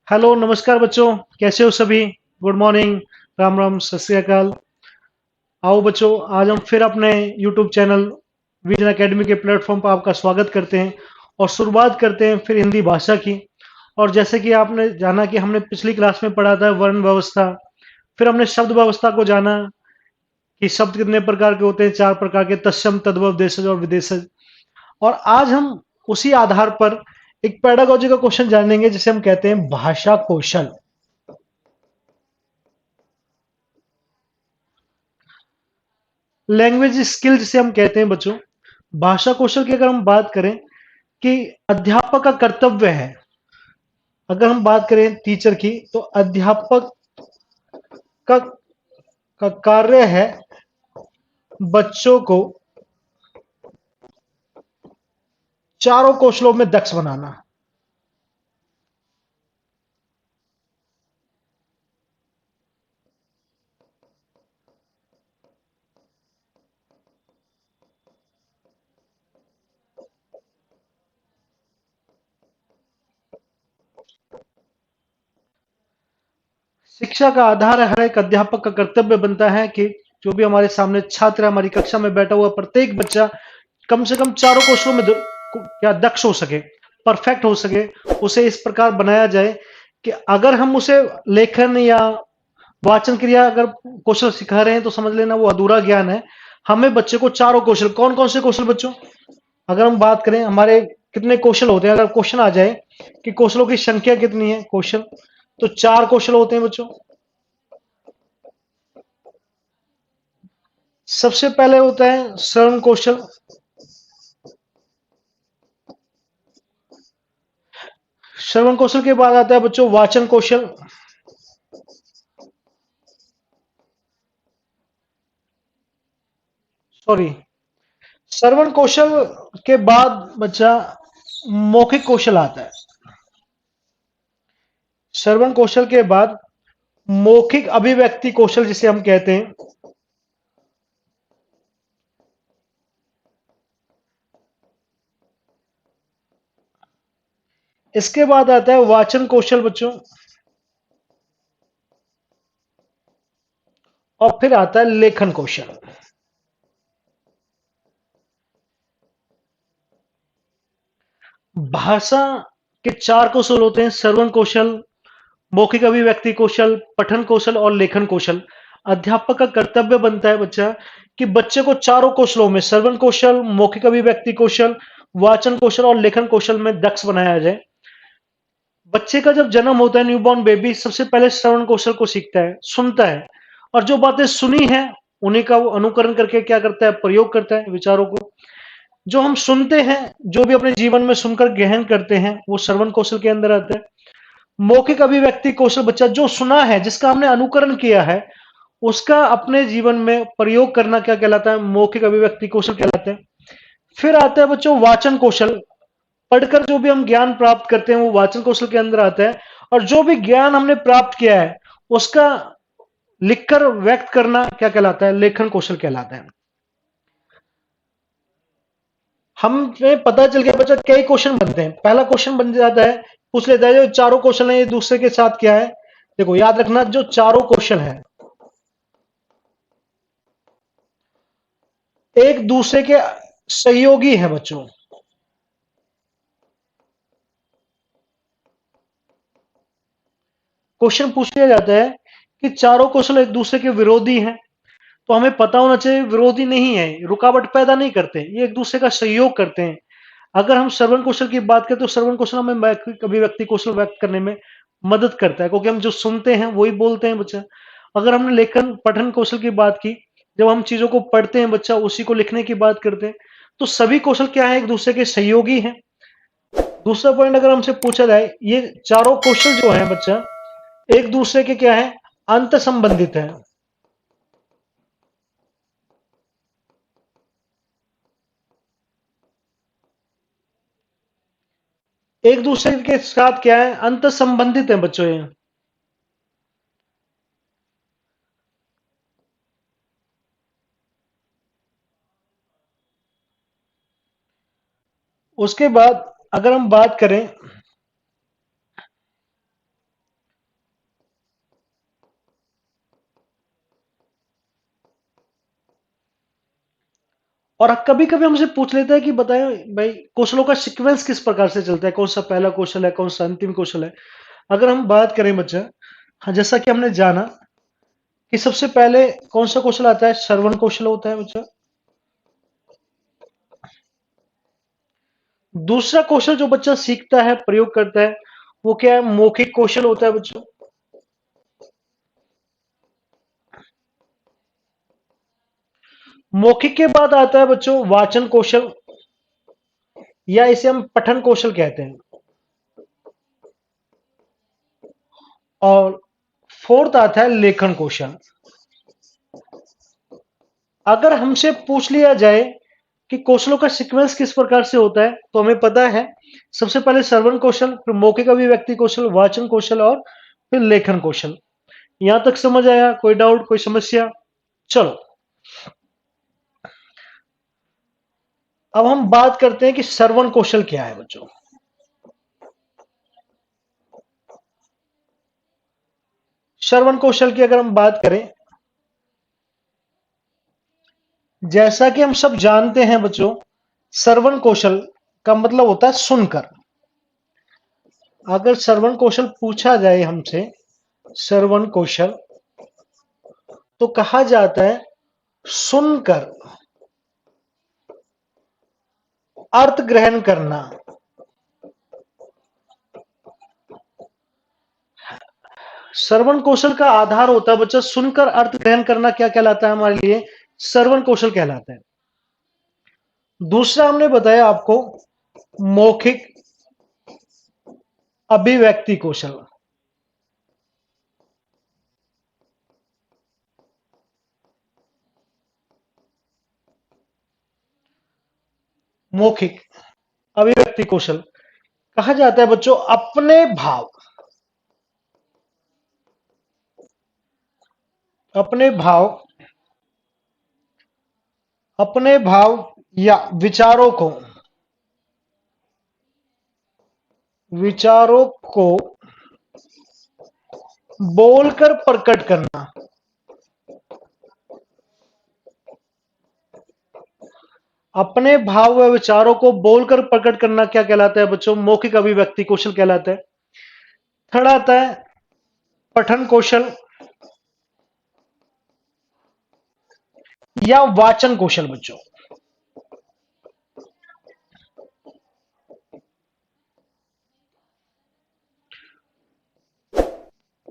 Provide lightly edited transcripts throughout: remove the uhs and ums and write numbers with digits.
Hello, नमस्कार बच्चों। कैसे हो सभी? Good morning. राम राम, सत श्री अकाल। आओ बच्चों, आज हम फिर अपने यूट्यूब चैनल विजन एकेडमी के प्लेटफॉर्म पर आपका स्वागत करते हैं और शुरुआत करते हैं फिर हिंदी भाषा की। और जैसे कि आपने जाना कि हमने पिछली क्लास में पढ़ा था वर्ण व्यवस्था, फिर हमने शब्द व्यवस्था को जाना कि शब्द कितने प्रकार के होते हैं, चार प्रकार के: तत्सम, तद्भव, देशज और विदेशज। और आज हम उसी आधार पर एक पेडागोजी का क्वेश्चन जानेंगे जिसे हम कहते हैं भाषा कौशल। लैंग्वेज स्किल जिसे हम कहते हैं बच्चों। भाषा कौशल की अगर हम बात करें कि अध्यापक का कर्तव्य है, अगर हम बात करें टीचर की, तो अध्यापक का, का कार्य है बच्चों को चारों कौशलों में दक्ष बनाना। शिक्षा का आधार है, हर एक अध्यापक का कर्तव्य बनता है कि जो भी हमारे सामने छात्र है, हमारी कक्षा में बैठा हुआ प्रत्येक बच्चा कम से कम चारों कौशलों में क्या दक्ष हो सके, परफेक्ट हो सके। उसे इस प्रकार बनाया जाए कि अगर हम उसे लेखन या वाचन क्रिया अगर कौशल सिखा रहे हैं तो समझ लेना वो अधूरा ज्ञान है। हमें बच्चे को चारों कौशल, कौन कौन से कौशल बच्चों? अगर हम बात करें हमारे कितने कौशल होते हैं, अगर क्वेश्चन आ जाए कि कौशलों की संख्या कितनी है कौशल, तो चार कौशल होते हैं बच्चों। सबसे पहले होता है श्रवण कौशल। श्रवण कौशल के बाद आता है बच्चों वाचन कौशल। सॉरी, श्रवण कौशल के बाद बच्चा मौखिक कौशल आता है। श्रवण कौशल के बाद मौखिक अभिव्यक्ति कौशल जिसे हम कहते हैं। इसके बाद आता है वाचन कौशल बच्चों, और फिर आता है लेखन कौशल। भाषा के चार कौशल होते हैं: श्रवण कौशल, मौखिक अभिव्यक्ति कौशल, पठन कौशल और लेखन कौशल। अध्यापक का कर्तव्य बनता है बच्चा कि बच्चे को चारों कौशलों में, श्रवण कौशल, मौखिक अभिव्यक्ति कौशल, वाचन कौशल और लेखन कौशल में दक्ष बनाया जाए। बच्चे का जब जन्म होता है, न्यूबॉर्न बेबी सबसे पहले श्रवण कौशल को सीखता है, सुनता है, और जो बातें सुनी है उन्हीं का वो अनुकरण करके क्या करता है, प्रयोग करता है विचारों को। जो हम सुनते हैं, जो भी अपने जीवन में सुनकर गहन करते हैं, वो श्रवण कौशल के अंदर आता है। मौखिक अभिव्यक्ति कौशल बच्चा जो सुना है, जिसका हमने अनुकरण किया है, उसका अपने जीवन में प्रयोग करना क्या कहलाता है, मौखिक अभिव्यक्ति कौशल कहलाता है। फिर आता है बच्चों वाचन कौशल। पढ़कर जो भी हम ज्ञान प्राप्त करते हैं वो वाचन कौशल के अंदर आता है। और जो भी ज्ञान हमने प्राप्त किया है उसका लिखकर व्यक्त करना क्या कहलाता है, लेखन कौशल कहलाता है। हमें पता चल गया बच्चा कई क्वेश्चन बनते हैं। पहला क्वेश्चन बन जाता है, पूछ लेता है जो चारों क्वेश्चन है ये दूसरे के साथ क्या है। देखो याद रखना, जो चारों क्वेश्चन है एक दूसरे के सहयोगी है बच्चों। क्वेश्चन पूछ लिया जाता है कि चारों क्वेश्चन एक दूसरे के विरोधी हैं, तो हमें पता होना चाहिए विरोधी नहीं है, रुकावट पैदा नहीं करते, ये एक दूसरे का सहयोग करते हैं। अगर हम श्रवण कौशल की बात करें तो श्रवण कौशल हमें अभिव्यक्ति कौशल व्यक्त करने में मदद करता है, क्योंकि हम जो सुनते हैं वही बोलते हैं बच्चा। अगर हमने लेखन पठन कौशल की बात की, जब हम चीजों को पढ़ते हैं बच्चा, उसी को लिखने की बात करते हैं, तो सभी कौशल क्या है, एक दूसरे के सहयोगी हैं। दूसरा पॉइंट अगर हमसे पूछा जाए, ये चारों कौशल जो है बच्चा एक दूसरे के क्या है, अंत संबंधित है। एक दूसरे के साथ क्या है, अंत संबंधित है बच्चों ये। उसके बाद अगर हम बात करें और कभी कभी हमसे पूछ लेता है कि बताएं भाई कौशलों का सीक्वेंस किस प्रकार से चलता है, कौन सा पहला कौशल है, कौन सा अंतिम कौशल है। अगर हम बात करें बच्चा, हाँ, जैसा कि हमने जाना कि सबसे पहले कौन सा कौशल आता है, श्रवण कौशल होता है बच्चा। दूसरा कौशल जो बच्चा सीखता है, प्रयोग करता है, वो क्या है, मौखिक कौशल होता है बच्चों। मौखिक के बाद आता है बच्चों वाचन कौशल, या इसे हम पठन कौशल कहते हैं। और फोर्थ आता है लेखन कौशल। अगर हमसे पूछ लिया जाए कि कौशलों का सीक्वेंस किस प्रकार से होता है, तो हमें पता है सबसे पहले श्रवण कौशल, फिर मौखिक अभिव्यक्ति कौशल, वाचन कौशल और फिर लेखन कौशल। यहां तक समझ आया? कोई डाउट, कोई समस्या? चलो, अब हम बात करते हैं कि श्रवण कौशल क्या है बच्चों। श्रवण कौशल की अगर हम बात करें, जैसा कि हम सब जानते हैं बच्चों, श्रवण कौशल का मतलब होता है सुनकर। अगर श्रवण कौशल पूछा जाए हमसे, श्रवण कौशल तो कहा जाता है सुनकर अर्थ ग्रहण करना। श्रवण कौशल का आधार होता है बच्चा सुनकर अर्थ ग्रहण करना, क्या कहलाता है हमारे लिए, श्रवण कौशल कहलाता है। दूसरा हमने बताया आपको मौखिक अभिव्यक्ति कौशल। मौखिक अभिव्यक्ति कौशल कहा जाता है बच्चों अपने भाव अपने भाव या विचारों को बोलकर प्रकट करना। अपने भाव व विचारों को बोलकर प्रकट करना क्या कहलाता है बच्चों, मौखिक अभिव्यक्ति कौशल कहलाता है। थर्ड आता है पठन कौशल या वाचन कौशल बच्चों।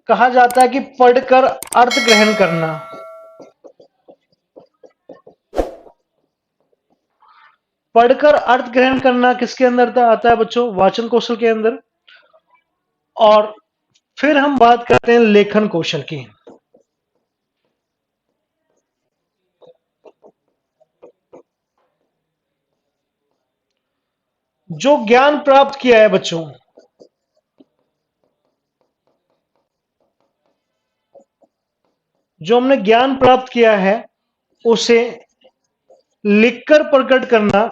कहा जाता है कि पढ़कर अर्थ ग्रहण करना। पढ़कर अर्थ ग्रहण करना किसके अंदर आता है बच्चों, वाचन कौशल के अंदर। और फिर हम बात करते हैं लेखन कौशल की। जो ज्ञान प्राप्त किया है बच्चों, जो हमने ज्ञान प्राप्त किया है उसे लिखकर प्रकट करना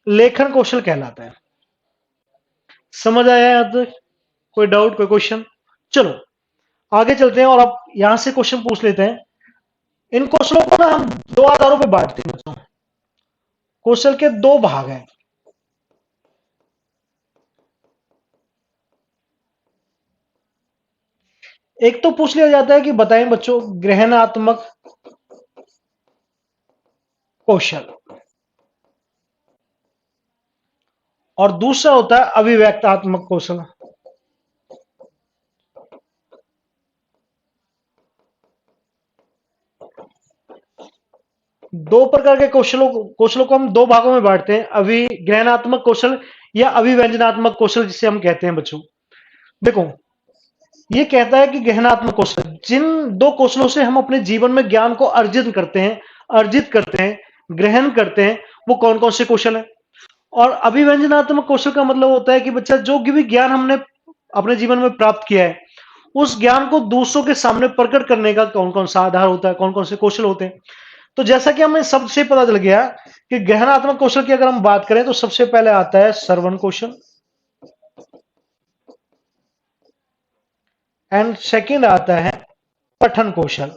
लेखन कौशल कहलाता है। समझ आया यहां तक? कोई डाउट, कोई क्वेश्चन? चलो आगे चलते हैं और अब यहां से क्वेश्चन पूछ लेते हैं। इन कौशलों को ना हम दो आधारों पर बांटते हैं बच्चों। कौशल के दो भाग हैं। एक तो पूछ लिया जाता है कि बताएं बच्चों ग्रहणात्मक कौशल, और दूसरा होता है अभिव्यक्तात्मक कौशल। दो प्रकार के कौशलों को हम दो भागों में बांटते हैं, अभिग्रहणात्मक कौशल या अभिव्यंजनात्मक कौशल जिसे हम कहते हैं बच्चों। देखो, ये कहता है कि गहनात्मक कौशल, जिन दो कौशलों से हम अपने जीवन में ज्ञान को अर्जित करते हैं, ग्रहण करते हैं, वो कौन कौन से कौशल है। और अभिव्यंजनात्मक कौशल का मतलब होता है कि बच्चा जो भी ज्ञान हमने अपने जीवन में प्राप्त किया है, उस ज्ञान को दूसरों के सामने प्रकट करने का कौन कौन सा आधार होता है, कौन कौन से कौशल होते हैं। तो जैसा कि हमें सबसे पता चल गया कि गहनात्मक कौशल की अगर हम बात करें तो सबसे पहले आता है श्रवण कौशल, एंड सेकंड आता है पठन कौशल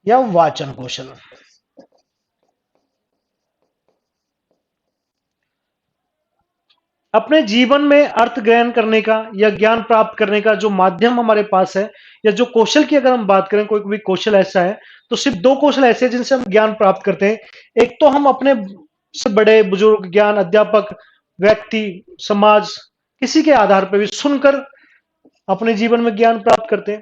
या वाचन कौशल। अपने जीवन में अर्थ ग्रहण करने का या ज्ञान प्राप्त करने का जो माध्यम हमारे पास है, या जो कौशल की अगर हम बात करें, कोई भी कौशल ऐसा है, तो सिर्फ दो कौशल ऐसे हैं जिनसे हम ज्ञान प्राप्त करते हैं। एक तो हम अपने से बड़े बुजुर्ग, ज्ञान, अध्यापक, व्यक्ति, समाज, किसी के आधार पर भी सुनकर अपने जीवन में ज्ञान प्राप्त करते हैं।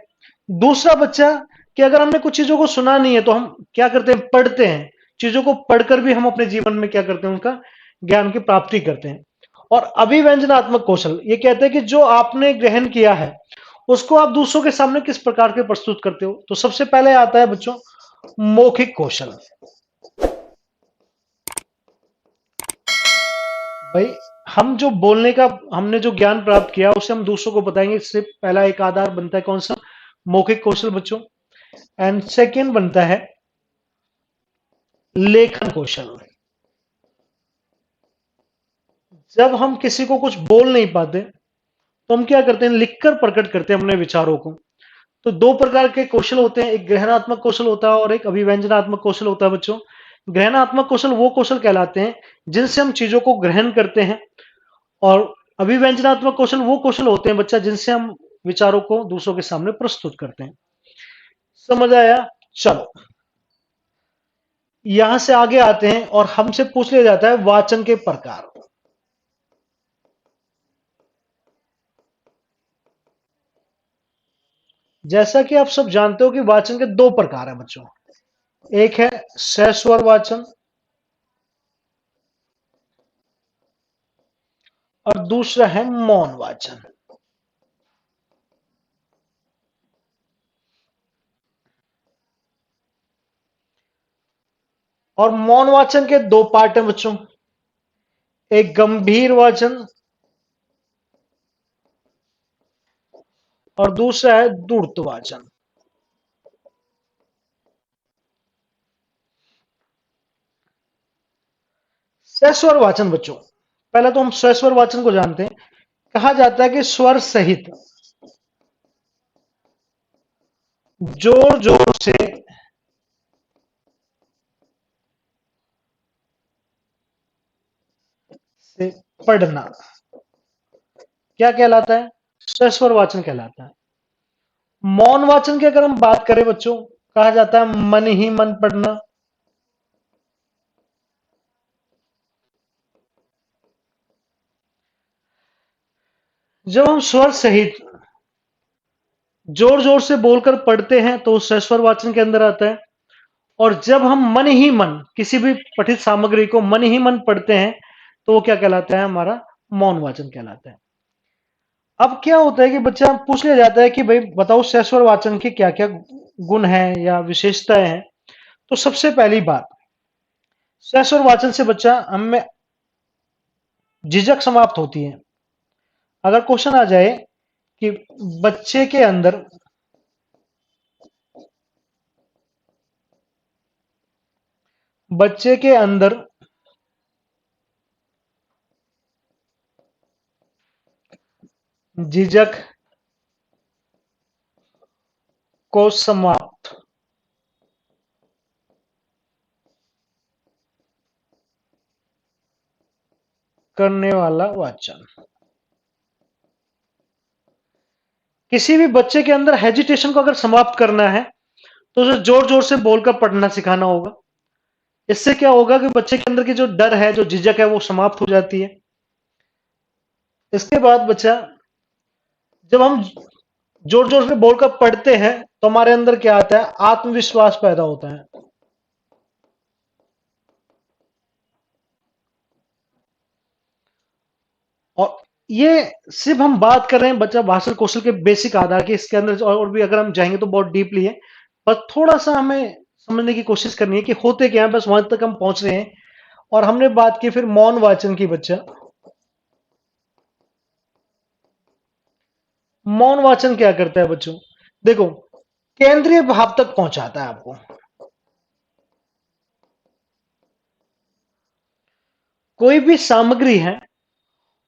दूसरा बच्चा, कि अगर हमने कुछ चीजों को सुना नहीं है तो हम क्या करते हैं, पढ़ते हैं। चीजों को पढ़कर भी हम अपने जीवन में क्या करते हैं, उनका ज्ञान की प्राप्ति करते हैं। और अभिव्यंजनात्मक कौशल ये कहते हैं कि जो आपने ग्रहण किया है उसको आप दूसरों के सामने किस प्रकार के प्रस्तुत करते हो। तो सबसे पहले आता है बच्चों मौखिक कौशल। भाई, हम जो बोलने का हमने जो ज्ञान प्राप्त किया उसे हम दूसरों को बताएंगे। इससे पहला एक आधार बनता है कौन सा, मौखिक कौशल बच्चों। एंड सेकंड बनता है लेखन कौशल। जब हम किसी को कुछ बोल नहीं पाते तो हम क्या करते हैं, लिखकर प्रकट करते हैं अपने विचारों को। तो दो प्रकार के कौशल होते हैं, एक ग्रहणात्मक कौशल होता है और एक अभिव्यंजनात्मक कौशल होता है बच्चों। ग्रहणात्मक कौशल वो कौशल कहलाते हैं जिनसे हम चीजों को ग्रहण करते हैं, और अभिव्यंजनात्मक कौशल वो कौशल होते हैं बच्चा जिनसे हम विचारों को दूसरों के सामने प्रस्तुत करते हैं। समझ आया? चलो, यहां से आगे आते हैं और हमसे पूछ लिया जाता है वाचन के प्रकार। जैसा कि आप सब जानते हो कि वाचन के दो प्रकार हैं बच्चों। एक है सस्वर वाचन और दूसरा है मौन वाचन। और मौन वाचन के दो पार्ट हैं बच्चों, एक गंभीर वाचन और दूसरा है दूरत्व वाचन। सस्वर वाचन बच्चों, पहले तो हम सस्वर वाचन को जानते हैं। कहा जाता है कि स्वर सहित जोर जोर से पढ़ना क्या कहलाता है, सस्वर वाचन कहलाता है। मौन वाचन की अगर हम बात करें बच्चों, कहा जाता है मन ही मन पढ़ना। जब हम स्वर सहित जोर जोर से बोलकर पढ़ते हैं तो सस्वर वाचन के अंदर आता है। और जब हम मन ही मन किसी भी पठित सामग्री को मन ही मन पढ़ते हैं तो वो क्या कहलाता है, हमारा मौन वाचन कहलाता है। अब क्या होता है कि बच्चा पूछ लिया जाता है कि भाई बताओ सस्वर वाचन के क्या क्या गुण हैं या विशेषताएं हैं। तो सबसे पहली बात, सस्वर वाचन से बच्चा हमें झिझक समाप्त होती है। अगर क्वेश्चन आ जाए कि बच्चे के अंदर बच्चे के अंदर झिझक को समाप्त करने वाला वाचन। किसी भी बच्चे के अंदर हेजिटेशन को अगर समाप्त करना है तो उसे जोर जोर से बोलकर पढ़ना सिखाना होगा। इससे क्या होगा कि बच्चे के अंदर की जो डर है, जो झिझक है, वो समाप्त हो जाती है। इसके बाद बच्चा, जब हम जोर जोर से बोलकर पढ़ते हैं तो हमारे अंदर क्या आता है, आत्मविश्वास पैदा होता है। और ये सिर्फ हम बात कर रहे हैं बच्चा भाषण कौशल के बेसिक आधार की। इसके अंदर और भी अगर हम जाएंगे तो बहुत डीपली है, पर थोड़ा सा हमें समझने की कोशिश करनी है कि होते क्या है, बस वहां तक हम पहुंच रहे हैं। और हमने बात की फिर मौन वाचन की बच्चा। मौन वाचन क्या करता है बच्चों, देखो, केंद्रीय भाव तक पहुंचाता है आपको। कोई भी सामग्री है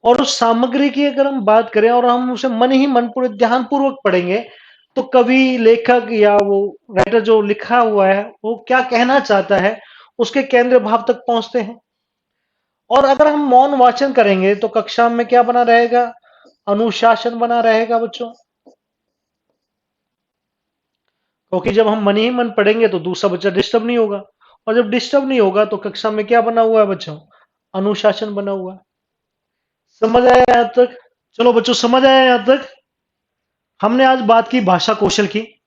और उस सामग्री की अगर हम बात करें और हम उसे मन ही मन पूरे ध्यानपूर्वक पढ़ेंगे, तो कवि, लेखक या वो राइटर जो लिखा हुआ है, वो क्या कहना चाहता है, उसके केंद्र भाव तक पहुँचते हैं। और अगर हम मौन वाचन करेंगे, तो कक्षा में क्या बना रहेगा? अनुशासन बना रहेगा बच्चों। क्योंकि जब हम मन ही मन पढ़ेंगे तो दूसरा बच्चा डिस्टर्ब नहीं होगा, और जब डिस्टर्ब नहीं होगा तो कक्षा में क्या बना हुआ है बच्चों? अनुशासन बना हुआ है। समझ आया यहां तक? चलो बच्चों, समझ आया यहां तक? हमने आज बात की भाषा कौशल की,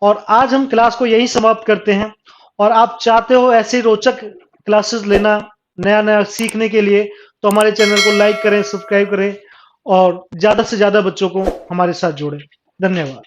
और आज हम क्लास को यही समाप्त करते हैं। और आप चाहते हो ऐसी रोचक क्लासेस लेना, नया नया सीखने के लिए, तो हमारे चैनल को लाइक करें, सब्सक्राइब करें, और ज्यादा से ज्यादा बच्चों को हमारे साथ जोड़ें। धन्यवाद।